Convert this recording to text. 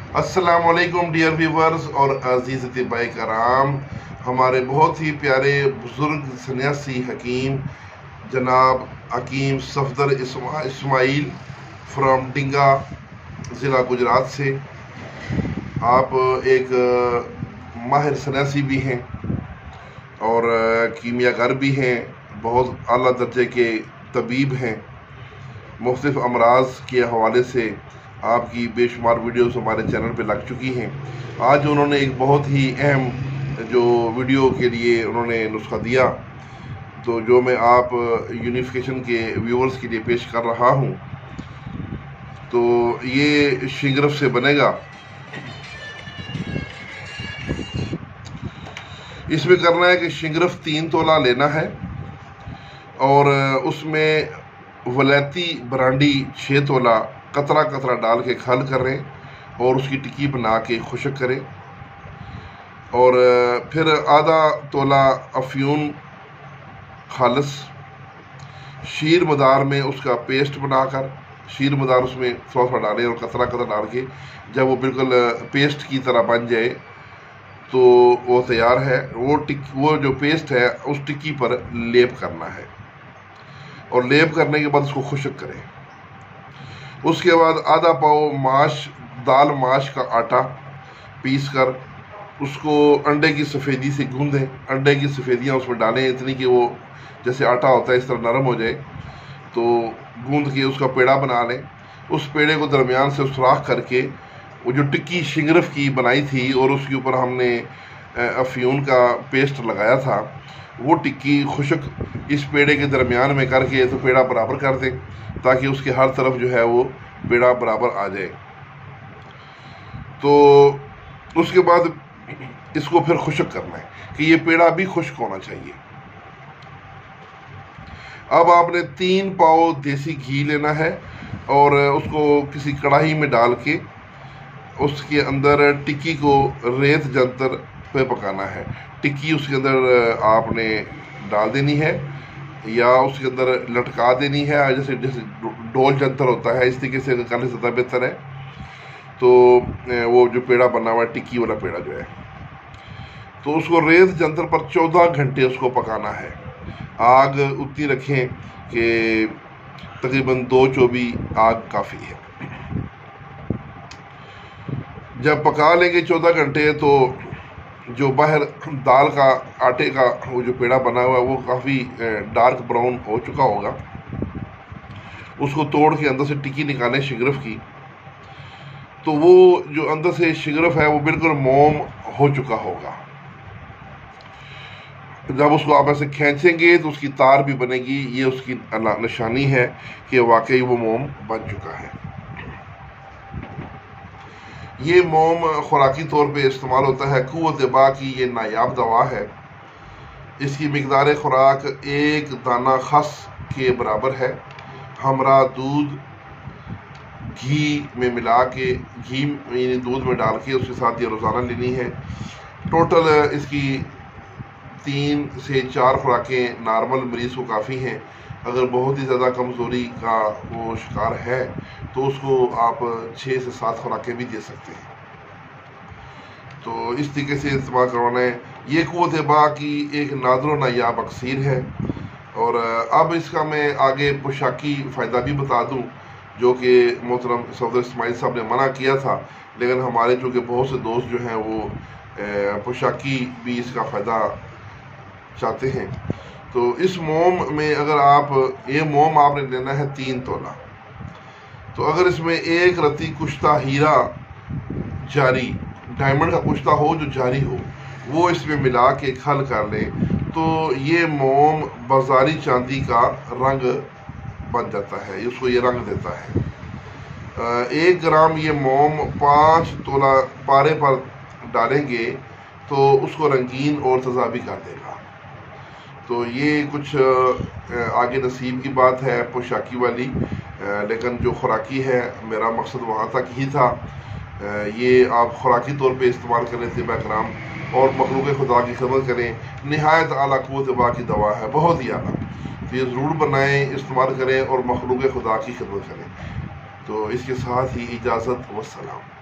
अस्सलामुअलैकुम dear viewers और अजीज़ तिबाई कराम। हमारे बहुत ही प्यारे बुज़ुर्ग सन्यासी हकीम जनाब हकीम सफदर इस्माइल फ्रॉम डिंगा ज़िला गुजरात से। आप एक माहिर सन्यासी भी हैं और कीमियागर भी हैं, बहुत आला दर्जे के तबीब हैं। मुख्तलिफ अमराज के हवाले से आपकी बेशुमार वीडियोस हमारे चैनल पे लग चुकी हैं। आज उन्होंने एक बहुत ही अहम जो वीडियो के लिए उन्होंने नुस्खा दिया, तो जो मैं आप यूनिफिकेशन के व्यूअर्स के लिए पेश कर रहा हूँ। तो ये शिंगरफ से बनेगा। इसमें करना है कि शिंगरफ 3 तोला लेना है और उसमें वलैती बरांडी 6 तोला कतरा कतरा डाल के खल करें और उसकी टिक्की बना के खुशक करें। और फिर आधा तोला अफ्यून खालस शीर मदार में उसका पेस्ट बनाकर शीर मदार उसमें थोड़ा सा डालें और कतरा कतरा डाल के जब वो बिल्कुल पेस्ट की तरह बन जाए तो वो तैयार है। वो जो पेस्ट है उस टिक्की पर लेप करना है और लेप करने के बाद उसको खुशक करें। उसके बाद आधा पाव दाल माश का आटा पीस कर उसको अंडे की सफ़ेदी से गूंदें। अंडे की सफ़ेदियाँ उसमें डालें इतनी कि वो जैसे आटा होता है इस तरह नरम हो जाए। तो गूंद के उसका पेड़ा बना लें। उस पेड़े को दरमियान से सुराख करके वो जो टिक्की शिंगरफ की बनाई थी और उसके ऊपर हमने अफ्यून का पेस्ट लगाया था, वो टिक्की खुशक इस पेड़े के दरमियान में करके तो पेड़ा बराबर कर दें ताकि उसके हर तरफ जो है वो पेड़ा बराबर आ जाए। तो उसके बाद इसको फिर खुशक करना है कि ये पेड़ा भी खुश्क होना चाहिए। अब आपने 3 पाव देसी घी लेना है और उसको किसी कढ़ाई में डाल के उसके अंदर टिक्की को रेत जंतर पे पकाना है। टिक्की उसके अंदर आपने डाल देनी है या उसके अंदर लटका देनी है, जैसे जैसे डोल जंतर होता है इस तरीके से करने से ज़्यादा बेहतर है। तो वो जो पेड़ा बना हुआ है टिक्की वाला पेड़ा जो है, तो उसको रेत जंतर पर 14 घंटे उसको पकाना है। आग उतनी रखें कि तकरीबन 2 चौबी आग काफ़ी है। जब पका लेंगे 14 घंटे तो जो बाहर दाल का आटे का वो जो पेड़ा बना हुआ है वो काफ़ी डार्क ब्राउन हो चुका होगा। उसको तोड़ के अंदर से टिक्की निकालें शिंगरफ की, तो वो जो अंदर से शिंगरफ है वो बिल्कुल मोम हो चुका होगा। जब उसको आप ऐसे खींचेंगे तो उसकी तार भी बनेगी। ये उसकी निशानी है कि वाकई वो मोम बन चुका है। ये मोम खुराकी तौर पे इस्तेमाल होता है। कुव्वत बा की ये नायाब दवा है। इसकी मिकदार खुराक 1 दाना खस के बराबर है। हमरा दूध घी में मिला के दूध में डाल के उसके साथ ये रोज़ाना लेनी है। टोटल इसकी 3 से 4 खुराकें नॉर्मल मरीज़ को काफ़ी हैं। अगर बहुत ही ज़्यादा कमज़ोरी का वो शिकार है तो उसको आप 6 से 7 खुराकें भी दे सकते हैं। तो इस तरीके से इस्तेमाल करवाना है। ये कुव्वत बा की एक नादर नायाब अक्सीर है। और अब इसका मैं आगे पोशाकी फ़ायदा भी बता दूं, जो कि मोहतरम सफदर इस्माइल साहब ने मना किया था, लेकिन हमारे चूँकि बहुत से दोस्त जो हैं वो पोशाकी भी इसका फ़ायदा चाहते हैं। तो इस मोम में अगर ये मोम आपने लेना है 3 तोला, तो अगर इसमें 1 रत्ती कुश्ता हीरा जारी डायमंड का कुश्ता हो जो जारी हो वो इसमें मिला के खल कर लें तो ये मोम बाजारी चांदी का रंग बन जाता है। उसको ये रंग देता है। 1 ग्राम ये मोम 5 तोला पारे पर डालेंगे तो उसको रंगीन और तजाबी कर देगा। तो ये कुछ आगे नसीब की बात है पोशाकी वाली, लेकिन जो खुराकी है मेरा मकसद वहाँ तक ही था। ये आप खुराकी तौर पे इस्तेमाल करें तिबा कराम और मखलूक खुदा की खिदमत करें। नहायत आला कुव्वत बा की दवा है, बहुत ही आला। तो ये ज़रूर बनाएं, इस्तेमाल करें और मखलूक खुदा की खिदमत करें। तो इसके साथ ही इजाज़त, वस्सलाम।